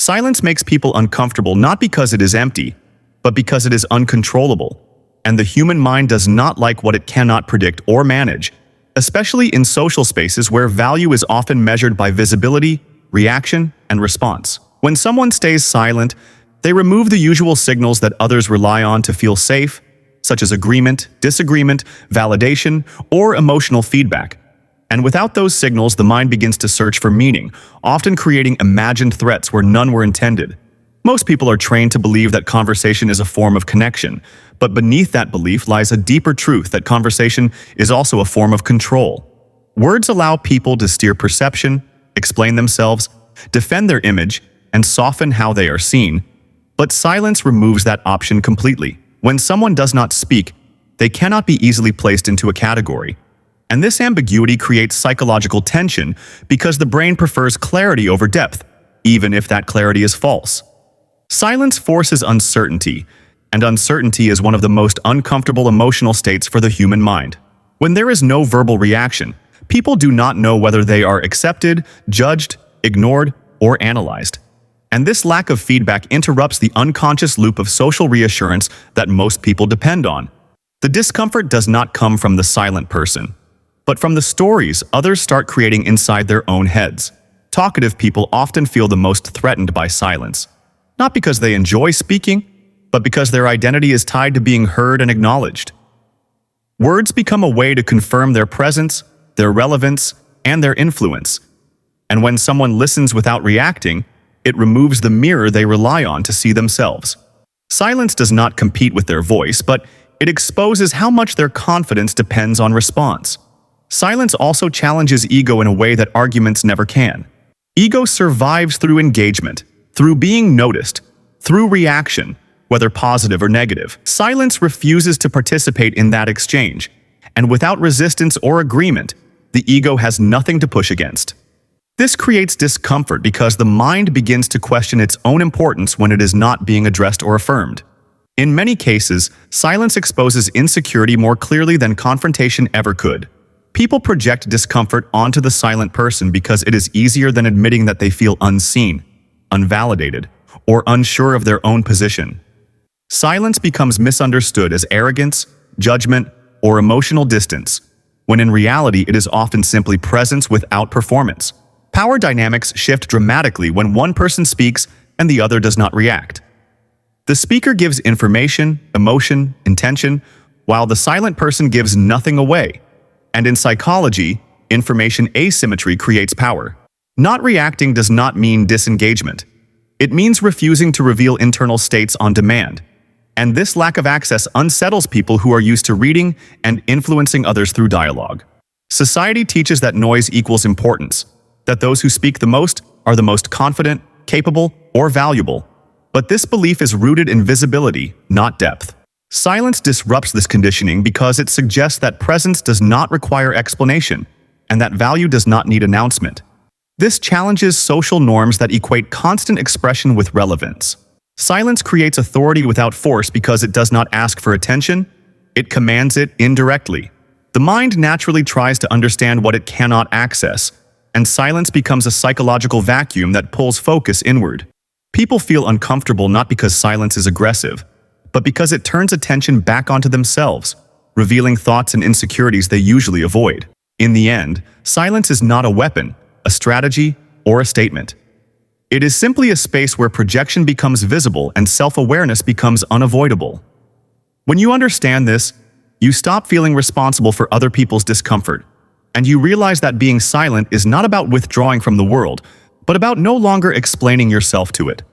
Silence makes people uncomfortable not because it is empty, but because it is uncontrollable, and the human mind does not like what it cannot predict or manage, especially in social spaces where value is often measured by visibility, reaction, and response. When someone stays silent, they remove the usual signals that others rely on to feel safe, such as agreement, disagreement, validation, or emotional feedback. And without those signals, the mind begins to search for meaning, often creating imagined threats where none were intended. Most people are trained to believe that conversation is a form of connection, but beneath that belief lies a deeper truth that conversation is also a form of control. Words allow people to steer perception, explain themselves, defend their image, and soften how they are seen. But silence removes that option completely. When someone does not speak, they cannot be easily placed into a category. And this ambiguity creates psychological tension because the brain prefers clarity over depth, even if that clarity is false. Silence forces uncertainty, and uncertainty is one of the most uncomfortable emotional states for the human mind. When there is no verbal reaction, people do not know whether they are accepted, judged, ignored, or analyzed. And this lack of feedback interrupts the unconscious loop of social reassurance that most people depend on. The discomfort does not come from the silent person, but from the stories others start creating inside their own heads. Talkative people often feel the most threatened by silence, not because they enjoy speaking, but because their identity is tied to being heard and acknowledged. Words become a way to confirm their presence, their relevance, and their influence. And when someone listens without reacting, it removes the mirror they rely on to see themselves. Silence does not compete with their voice, but it exposes how much their confidence depends on response. Silence also challenges ego in a way that arguments never can. Ego survives through engagement, through being noticed, through reaction, whether positive or negative. Silence refuses to participate in that exchange, and without resistance or agreement, the ego has nothing to push against. This creates discomfort because the mind begins to question its own importance when it is not being addressed or affirmed. In many cases, silence exposes insecurity more clearly than confrontation ever could. People project discomfort onto the silent person because it is easier than admitting that they feel unseen, unvalidated, or unsure of their own position. Silence becomes misunderstood as arrogance, judgment, or emotional distance, when in reality it is often simply presence without performance. Power dynamics shift dramatically when one person speaks and the other does not react. The speaker gives information, emotion, intention, while the silent person gives nothing away. And in psychology, information asymmetry creates power. Not reacting does not mean disengagement. It means refusing to reveal internal states on demand. And this lack of access unsettles people who are used to reading and influencing others through dialogue. Society teaches that noise equals importance, that those who speak the most are the most confident, capable, or valuable. But this belief is rooted in visibility, not depth. Silence disrupts this conditioning because it suggests that presence does not require explanation, and that value does not need announcement. This challenges social norms that equate constant expression with relevance. Silence creates authority without force because it does not ask for attention, it commands it indirectly. The mind naturally tries to understand what it cannot access, and silence becomes a psychological vacuum that pulls focus inward. People feel uncomfortable not because silence is aggressive, but because it turns attention back onto themselves, revealing thoughts and insecurities they usually avoid. In the end, silence is not a weapon, a strategy, or a statement. It is simply a space where projection becomes visible and self-awareness becomes unavoidable. When you understand this, you stop feeling responsible for other people's discomfort, and you realize that being silent is not about withdrawing from the world, but about no longer explaining yourself to it.